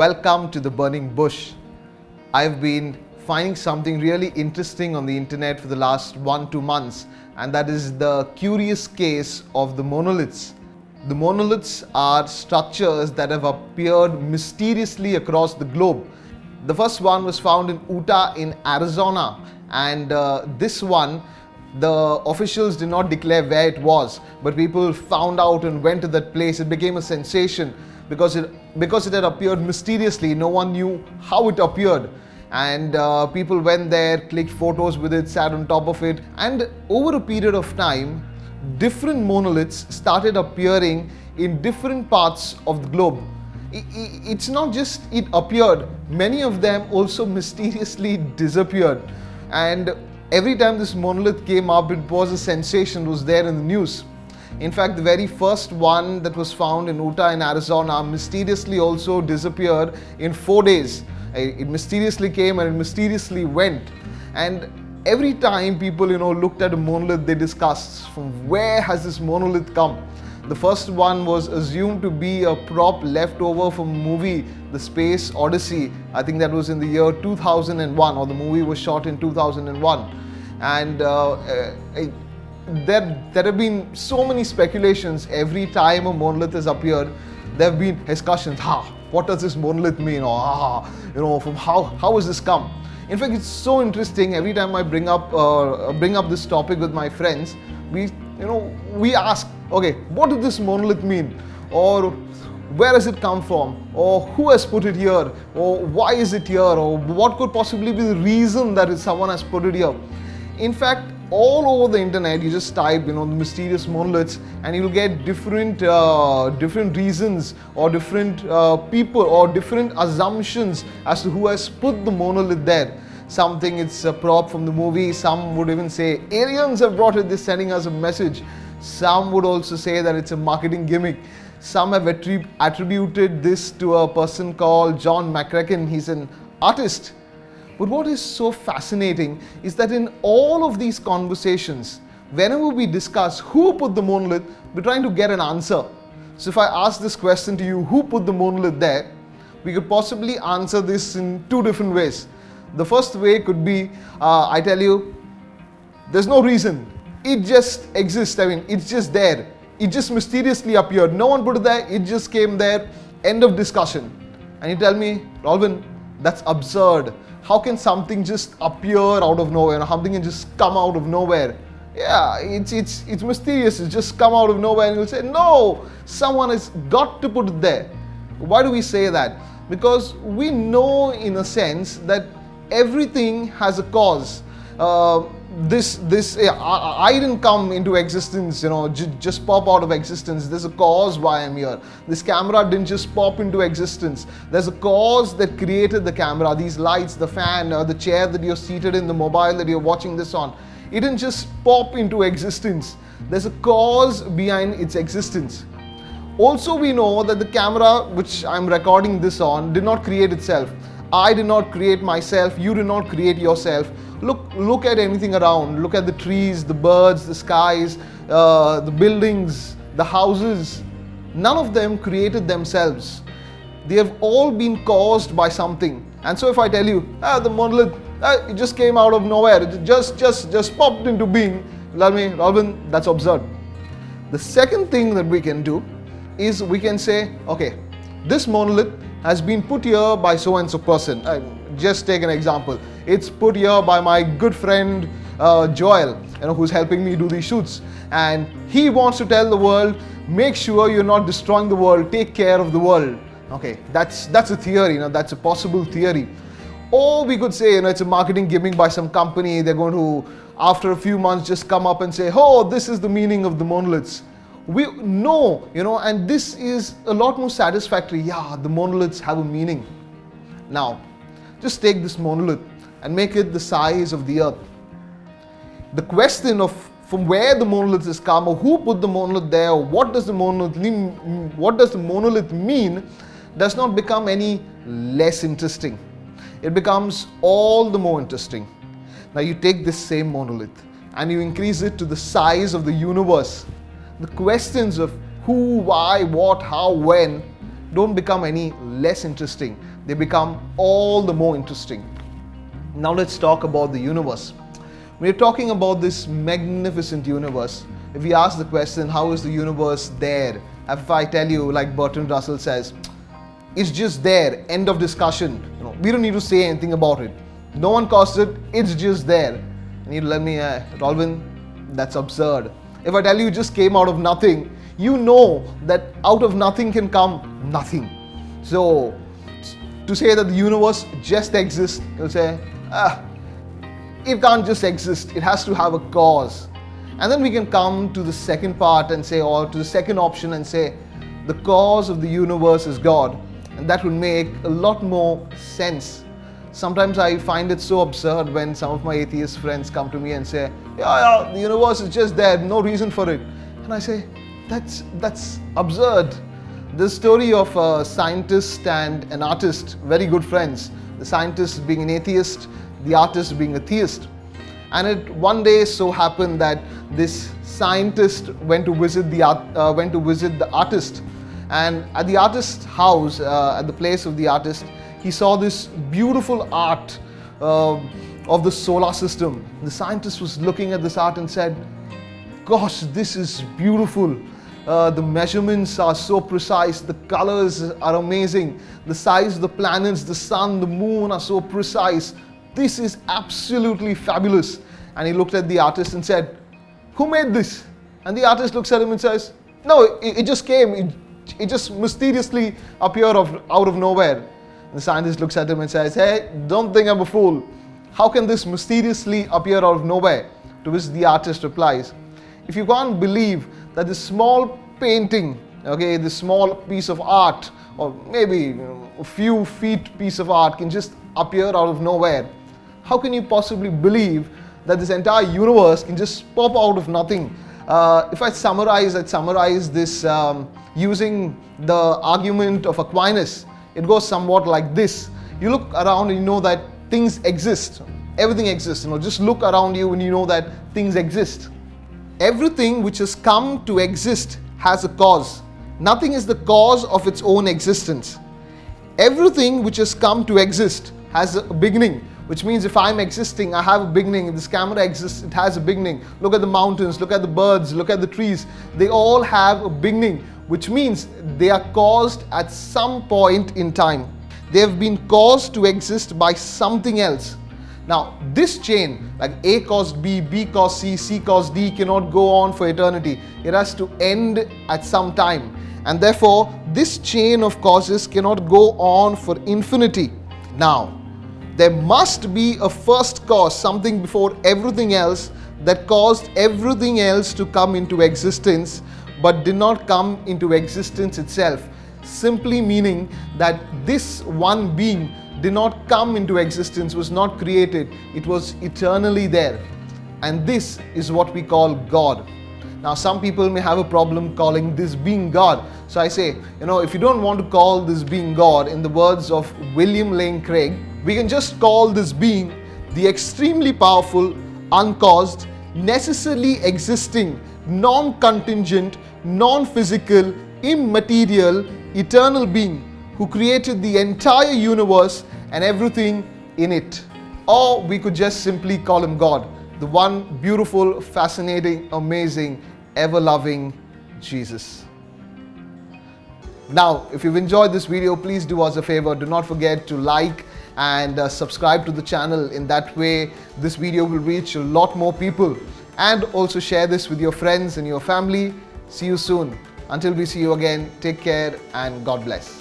Welcome to the Burning Bush. I've been finding something really interesting on the internet for the last 1-2 months, and that is the curious case of the monoliths. The monoliths are structures that have appeared mysteriously across the globe. The first one was found in Utah in Arizona, and this one, the officials did not declare where it was, but people found out and went to that place. It became a sensation because it had appeared mysteriously. No one knew how it appeared, and people went there, clicked photos with it, sat on top of it, and over a period of time, different monoliths started appearing in different parts of the globe. It's not just it appeared, many of them also mysteriously disappeared, and every time this monolith came up, it was a sensation, it was there in the news. In fact, the very first one that was found in Utah in Arizona mysteriously also disappeared in 4 days. It mysteriously came and it mysteriously went. And every time people, looked at a monolith, they discussed from where has this monolith come. The first one was assumed to be a prop left over from a movie, The Space Odyssey. I think that was in the year 2001, or the movie was shot in 2001. And there have been so many speculations. Every time a monolith has appeared, there have been discussions. What does this monolith mean? From how has this come? In fact, it's so interesting. Every time I bring up this topic with my friends, we ask, okay, what does this monolith mean? Or where has it come from? Or who has put it here? Or why is it here? Or what could possibly be the reason that someone has put it here? In fact, all over the internet, you just type, the mysterious monoliths, and you'll get different reasons, or different people, or different assumptions as to who has put the monolith there. Something it's a prop from the movie. Some would even say aliens have brought it. They're sending us a message. Some would also say that it's a marketing gimmick. Some have attributed this to a person called John McCracken. He's an artist. But what is so fascinating is that in all of these conversations, whenever we discuss who put the monolith, we're trying to get an answer. So if I ask this question to you, who put the monolith there? We could possibly answer this in two different ways. The first way could be, I tell you, there's no reason. It just exists. It's just there. It just mysteriously appeared. No one put it there. It just came there. End of discussion. And you tell me, Rolvin, that's absurd. How can something just appear out of nowhere? Something can just come out of nowhere. Yeah, it's mysterious. It's just come out of nowhere, and you'll say, no, someone has got to put it there. Why do we say that? Because we know, in a sense, that everything has a cause. I didn't come into existence, just pop out of existence. There's a cause why I'm here. This camera didn't just pop into existence. There's a cause that created the camera. These lights, the fan, the chair that you're seated in, the mobile that you're watching this on. It didn't just pop into existence. There's a cause behind its existence. Also, we know that the camera which I'm recording this on did not create itself. I did not create myself. You did not create yourself. Look at anything around. Look at the trees, the birds, the skies, the buildings, the houses. None of them created themselves. They have all been caused by something. And so if I tell you, the monolith, it just came out of nowhere. It just popped into being. Rolvin, that's absurd. The second thing that we can do is we can say, okay, this monolith has been put here by so and so person. Just take an example. It's put here by my good friend Joel, who's helping me do these shoots, and he wants to tell the world, make sure you're not destroying the world. Take care of the world. Okay, that's a theory. That's a possible theory. Or we could say, it's a marketing gimmick by some company. They're going to, after a few months, just come up and say, oh, this is the meaning of the monoliths. We know, and this is a lot more satisfactory. Yeah, the monoliths have a meaning. Now, just take this monolith and make it the size of the earth. The question of from where the monolith has come, or who put the monolith there, or what does the monolith mean, does not become any less interesting. It becomes all the more interesting. Now you take this same monolith and you increase it to the size of the universe. The questions of who, why, what, how, when don't become any less interesting. They become all the more interesting. Now let's talk about the universe. When you're talking about this magnificent universe, if we ask the question, how is the universe there? If I tell you, like Bertrand Russell says, it's just there, end of discussion. We don't need to say anything about it. No one caused it, it's just there. And you tell me, Rolvin, that's absurd. If I tell you it just came out of nothing, you know that out of nothing can come nothing. So, to say that the universe just exists, you'll say, it can't just exist, it has to have a cause. And then we can come to the second part and say, or to the second option and say, the cause of the universe is God. And that would make a lot more sense. Sometimes I find it so absurd when some of my atheist friends come to me and say, yeah, the universe is just there, no reason for it. And I say, that's absurd. The story of a scientist and an artist, very good friends. The scientist being an atheist, the artist being a theist. And it one day so happened that this scientist went to visit the artist. And at the artist's house, at the place of the artist, he saw this beautiful art of the solar system. The scientist was looking at this art and said, gosh, this is beautiful. The measurements are so precise, the colors are amazing, the size of the planets, the sun, the moon are so precise. This is absolutely fabulous. And he looked at the artist and said, who made this? And the artist looks at him and says, no, it just came. It just mysteriously appeared out of nowhere. And the scientist looks at him and says, hey, don't think I'm a fool. How can this mysteriously appear out of nowhere? To which the artist replies, if you can't believe that this small painting, okay, this small piece of art, or maybe a few feet piece of art can just appear out of nowhere, how can you possibly believe that this entire universe can just pop out of nothing? If I'd summarize this using the argument of Aquinas. It goes somewhat like this. You look around and you know that things exist. Everything exists. Just look around you and you know that things exist. Everything which has come to exist has a cause. Nothing is the cause of its own existence. Everything which has come to exist has a beginning, which means if I'm existing, I have a beginning. If this camera exists, it has a beginning. Look at the mountains, look at the birds, look at the trees. They all have a beginning, which means they are caused at some point in time. They have been caused to exist by something else. Now, this chain, like A caused B, B caused C, C caused D, cannot go on for eternity. It has to end at some time. And therefore, this chain of causes cannot go on for infinity. Now, there must be a first cause, something before everything else, that caused everything else to come into existence, but did not come into existence itself. Simply meaning that this one being did not come into existence, was not created, it was eternally there. And this is what we call God. Now, some people may have a problem calling this being God. So I say, if you don't want to call this being God, in the words of William Lane Craig, we can just call this being the extremely powerful, uncaused, necessarily existing, non-contingent, non-physical, immaterial, eternal being who created the entire universe and everything in it. Or we could just simply call him God, the one beautiful, fascinating, amazing, ever-loving Jesus. Now, if you've enjoyed this video, please do us a favor. Do not forget to like and subscribe to the channel. In that way, this video will reach a lot more people. And also share this with your friends and your family. See you soon. Until we see you again, take care and God bless.